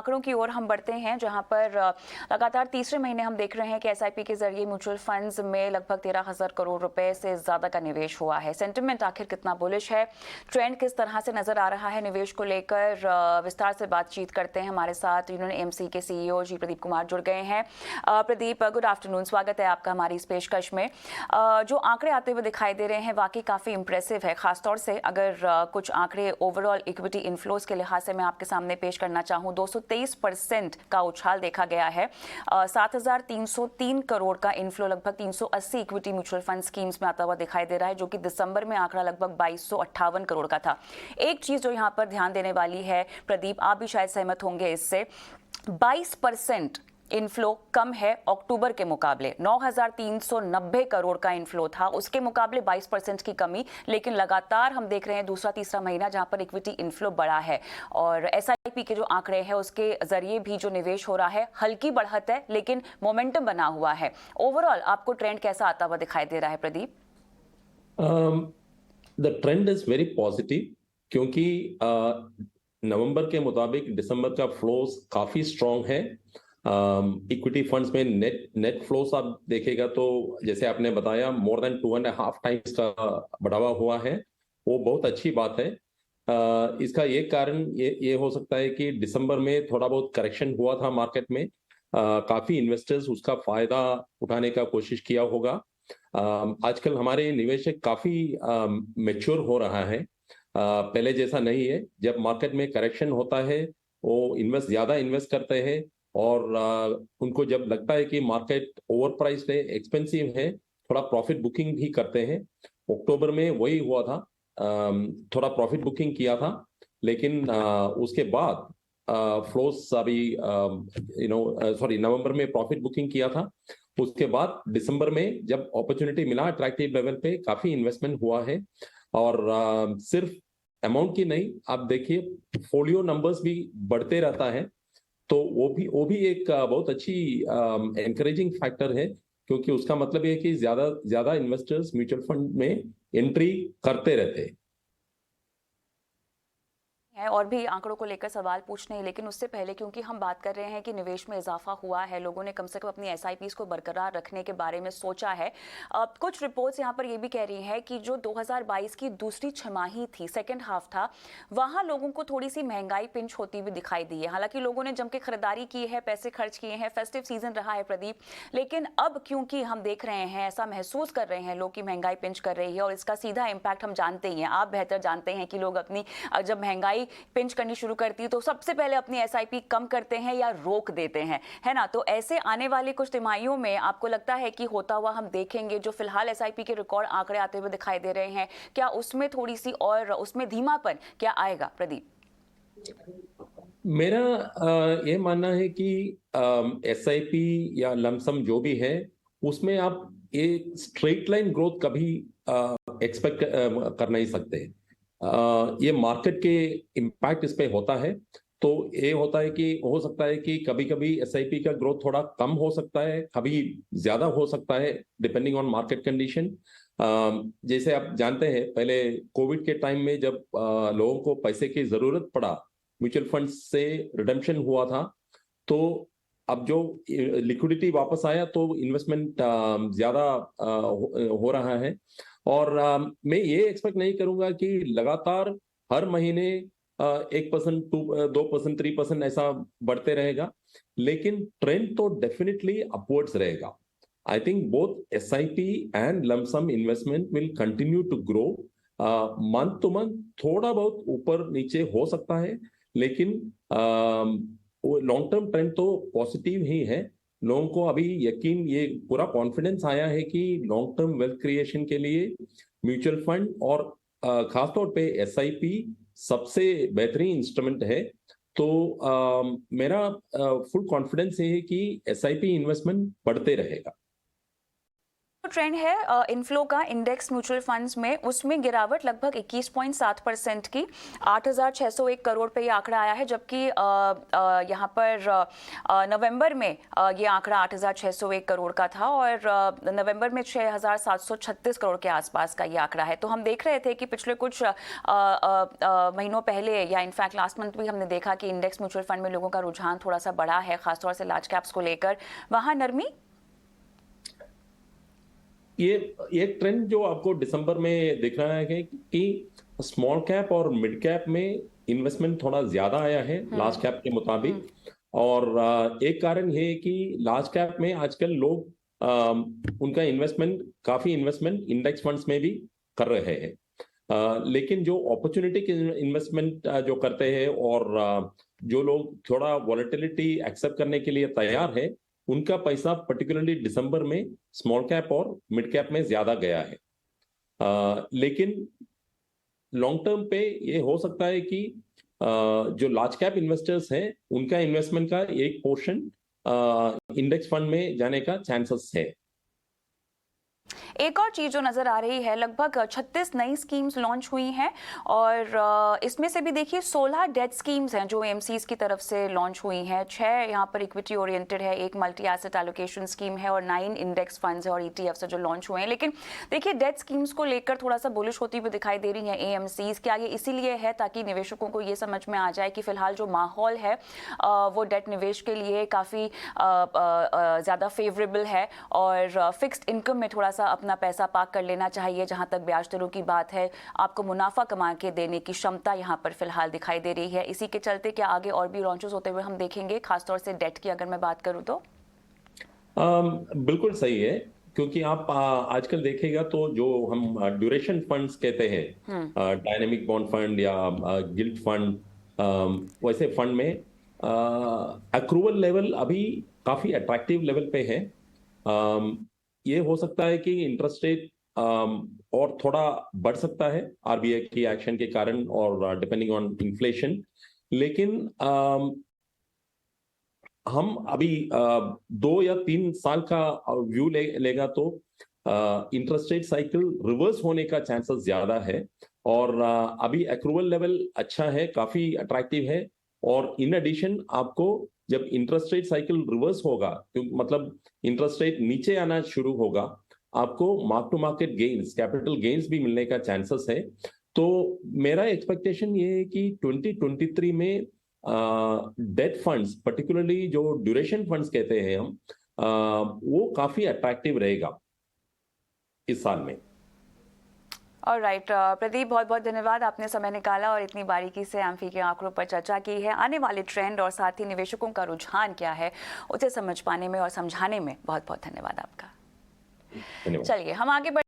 आंकड़ों की ओर हम बढ़ते हैं, जहां पर लगातार तीसरे महीने हम देख रहे हैं कि एसआईपी के जरिए म्यूचुअल फंड्स में लगभग 13,000 करोड़ रुपए से ज्यादा का निवेश हुआ है। सेंटिमेंट आखिर कितना बुलिश है, ट्रेंड किस तरह से नजर आ रहा है निवेश को लेकर, विस्तार से बातचीत करते हैं। हमारे साथ यूनियन एएमसी के सीईओ जी प्रदीप कुमार जुड़ गए हैं। प्रदीप, गुड आफ्टरनून, स्वागत है आपका हमारी इस पेशकश में। जो आंकड़े आते हुए दिखाई दे रहे हैं वाकई काफी इंप्रेसिव है, खासतौर से अगर कुछ आंकड़े ओवरऑल इक्विटी इन्फ्लोज के लिहाज से मैं आपके सामने पेश करना चाहूँ। 223% का उछाल देखा गया है। 7,303 करोड़ का इन्फ्लो लगभग 380 इक्विटी म्यूचुअल फंड स्कीम्स में आता हुआ दिखाई दे रहा है, जो कि दिसंबर में आंकड़ा लगभग 2,258 करोड़ का था। एक चीज जो यहाँ पर ध्यान देने वाली है प्रदीप, आप भी शायद सहमत होंगे इससे, 22% इनफ्लो कम है अक्टूबर के मुकाबले। 9,390 करोड़ का इनफ्लो था, उसके मुकाबले 22% की कमी। लेकिन लगातार हम देख रहे हैं दूसरा तीसरा महीना जहां पर इक्विटी इनफ्लो बढ़ा है, और एसआईपी के जो आंकड़े हैं उसके जरिए भी जो निवेश हो रहा है हल्की बढ़त है, लेकिन मोमेंटम बना हुआ है। ओवरऑल आपको ट्रेंड कैसा आता हुआ दिखाई दे रहा है Pradeep? The trend is very positive, क्योंकि नवंबर के मुताबिक दिसंबर का फ्लोज काफी स्ट्रांग है। इक्विटी फंड्स में नेट फ्लोस आप देखेगा तो जैसे आपने बताया मोर देन 2.5 टाइम्स का बढ़ावा हुआ है, वो बहुत अच्छी बात है। इसका ये कारण ये हो सकता है कि दिसंबर में थोड़ा बहुत करेक्शन हुआ था मार्केट में। काफी इन्वेस्टर्स उसका फायदा उठाने का कोशिश किया होगा। आजकल हमारे निवेशक काफी मेच्योर हो रहा है, पहले जैसा नहीं है। जब मार्केट में करेक्शन होता है वो ज्यादा इन्वेस्ट करते हैं, और उनको जब लगता है कि मार्केट ओवर प्राइस्ड है, एक्सपेंसिव है, थोड़ा प्रॉफिट बुकिंग भी करते हैं। अक्टूबर में वही हुआ था, थोड़ा प्रॉफिट बुकिंग किया था। लेकिन उसके बाद फ्लोस अभी नवंबर में प्रॉफिट बुकिंग किया था। उसके बाद दिसंबर में जब अपॉर्चुनिटी मिला अट्रैक्टिव लेवल पे, काफी इन्वेस्टमेंट हुआ है। और सिर्फ अमाउंट की नहीं, आप देखिए फोलियो नंबर्स भी बढ़ते रहता है, तो वो भी एक बहुत अच्छी एनकरेजिंग फैक्टर है, क्योंकि उसका मतलब ये है कि ज्यादा ज्यादा इन्वेस्टर्स म्यूचुअल फंड में एंट्री करते रहते हैं। है और भी आंकड़ों को लेकर सवाल पूछने हैं, लेकिन उससे पहले क्योंकि हम बात कर रहे हैं कि निवेश में इजाफा हुआ है, लोगों ने कम से कम अपनी एसआईपीज को बरकरार रखने के बारे में सोचा है। कुछ रिपोर्ट्स यहाँ पर ये भी कह रही हैं कि जो 2022 की दूसरी छमाही थी, सेकेंड हाफ था, वहां लोगों को थोड़ी सी महंगाई पिंच होती हुई दिखाई दी है। हालांकि लोगों ने जम के खरीदारी की है, पैसे खर्च किए हैं, फेस्टिव सीजन रहा है प्रदीप, लेकिन अब क्योंकि हम देख रहे हैं, ऐसा महसूस कर रहे हैं लोग कि महंगाई पिंच कर रही है, और इसका सीधा इम्पैक्ट हम जानते ही हैं, आप बेहतर जानते हैं कि लोग अपनी जब महंगाई पिंच करनी शुरू करती है तो सबसे पहले अपनी एसआईपी कम करते हैं या रोक देते हैं, है ना? तो ऐसे आने वाली कुछ तिमाहियों में आपको लगता है कि होता हुआ हम देखेंगे, जो फिलहाल एसआईपी के रिकॉर्ड आंकड़े आते हुए दिखाई दे रहे हैं, क्या उसमें थोड़ी सी और उसमें धीमापन क्या आएगा प्रदीप? मेरा ये मानना है कि एसआईपी या लमसम जो भी है, उसमें आप एक स्ट्रेट लाइन ग्रोथ कभी एक्सपेक्ट कर नहीं सकते। ये मार्केट के इम्पैक्ट इस पे होता है। तो ये होता है कि हो सकता है कि कभी कभी एसआईपी का ग्रोथ थोड़ा कम हो सकता है, कभी ज्यादा हो सकता है, डिपेंडिंग ऑन मार्केट कंडीशन। जैसे आप जानते हैं, पहले कोविड के टाइम में जब लोगों को पैसे की जरूरत पड़ा, म्यूचुअल फंड से रिडेम्पशन हुआ था, तो अब जो लिक्विडिटी वापस आया तो इन्वेस्टमेंट ज्यादा हो रहा है। और मैं ये एक्सपेक्ट नहीं करूंगा कि लगातार हर महीने 1%, 2%, 3% ऐसा बढ़ते रहेगा, लेकिन ट्रेंड तो डेफिनेटली अपवर्ड्स रहेगा। I think both SIP and lump sum investment will continue to grow. Month to month थोड़ा बहुत ऊपर नीचे हो सकता है, लेकिन लॉन्ग टर्म ट्रेंड तो पॉजिटिव ही है। लोगों को अभी यकीन, ये पूरा कॉन्फिडेंस आया है कि लॉन्ग टर्म वेल्थ क्रिएशन के लिए म्यूचुअल फंड और खासतौर पे एसआईपी सबसे बेहतरीन इंस्ट्रूमेंट है। तो मेरा फुल कॉन्फिडेंस है कि एसआईपी इन्वेस्टमेंट बढ़ते रहेगा। ट्रेंड है इनफ्लो का इंडेक्स म्यूचुअल फंड्स में, उसमें गिरावट लगभग 21.7% की 8,601 करोड़ पे ये आंकड़ा आया है, जबकि यहाँ पर नवंबर में ये आंकड़ा 8,601 करोड़ का था और नवंबर में 6,736 करोड़ के आसपास का ये आंकड़ा है। तो हम देख रहे थे कि पिछले कुछ महीनों पहले या इनफैक्ट लास्ट मंथ भी हमने देखा कि इंडेक्स म्यूचुअल फंड में लोगों का रुझान थोड़ा सा बढ़ा है, खासतौर से लार्ज कैप्स को लेकर। वहाँ नरमी, ये एक ट्रेंड जो आपको दिसंबर में दिख रहा है कि स्मॉल कैप और मिड कैप में इन्वेस्टमेंट थोड़ा ज्यादा आया है लार्ज कैप के मुताबिक। और एक कारण ये है कि लार्ज कैप में आजकल लोग उनका काफी इन्वेस्टमेंट इंडेक्स फंड्स में भी कर रहे हैं। लेकिन जो अपॉर्चुनिटी इन्वेस्टमेंट जो करते हैं और जो लोग थोड़ा वॉलेटिलिटी एक्सेप्ट करने के लिए तैयार है, उनका पैसा पर्टिकुलरली दिसंबर में स्मॉल कैप और मिड कैप में ज्यादा गया है। लेकिन लॉन्ग टर्म पे ये हो सकता है कि जो लार्ज कैप इन्वेस्टर्स हैं उनका इन्वेस्टमेंट का एक पोर्शन इंडेक्स फंड में जाने का चांसेस है। एक और चीज जो नजर आ रही है, लगभग 36 नई स्कीम्स लॉन्च हुई हैं और इसमें से भी देखिए 16 डेट स्कीम्स हैं जो एएमसीज की तरफ से लॉन्च हुई हैं। 6 यहाँ पर इक्विटी ओरिएंटेड है, एक मल्टी एसेट एलोकेशन स्कीम है और 9 इंडेक्स फंड्स और ईटीएफ जो लॉन्च हुए हैं। लेकिन देखिए डेट स्कीम्स को लेकर थोड़ा सा बुलिश होती हुई दिखाई दे रही है एएमसीज। क्या ये इसीलिए है ताकि निवेशकों को ये समझ में आ जाए कि फिलहाल जो माहौल है वो डेट निवेश के लिए काफी ज्यादा फेवरेबल है और फिक्स्ड इनकम में थोड़ा सा अपना पैसा पार्क कर लेना चाहिए। जहां तक ब्याज दरों की बात है, आपको मुनाफा कमा के देने की क्षमता यहां पर फिलहाल दिखाई दे रही है। इसी के चलते क्या आगे और भी लॉन्चेस होते हुए हम देखेंगे, खासतौर से डेट की अगर मैं बात करूं तो? बिल्कुल सही है, क्योंकि आप आजकल देखेगा तो जो हम ड्यूरेशन फंड्स कहते हैं, डायनेमिक बॉन्ड फंड या गिल्ट फंड, वैसे फंड में अक्रूवल लेवल अभी काफी अट्रैक्टिव लेवल पे है। ये हो सकता है कि इंटरेस्ट रेट और थोड़ा बढ़ सकता है आरबीआई की एक्शन के कारण और डिपेंडिंग ऑन इन्फ्लेशन। लेकिन हम अभी 2 या 3 साल का व्यू लेगा तो इंटरेस्ट रेट साइकिल रिवर्स होने का चांसेस ज्यादा है और अभी अक्रूवल लेवल अच्छा है, काफी अट्रैक्टिव है। और इन एडिशन आपको जब इंटरेस्ट रेट साइकिल रिवर्स होगा, मतलब इंटरेस्ट रेट नीचे आना शुरू होगा, आपको mark to market gains, capital gains भी मिलने का चांसेस है। तो मेरा एक्सपेक्टेशन ये है कि 2023 में डेट फंड्स, पर्टिकुलरली जो ड्यूरेशन फंड्स कहते हैं हम, वो काफी अट्रैक्टिव रहेगा इस साल में। ऑलराइट प्रदीप, बहुत बहुत धन्यवाद, आपने समय निकाला और इतनी बारीकी से एम्फी के आंकड़ों पर चर्चा की है। आने वाले ट्रेंड और साथ ही निवेशकों का रुझान क्या है उसे समझ पाने में और समझाने में बहुत बहुत धन्यवाद आपका। धन्यवाद। चलिए हम आगे बढ़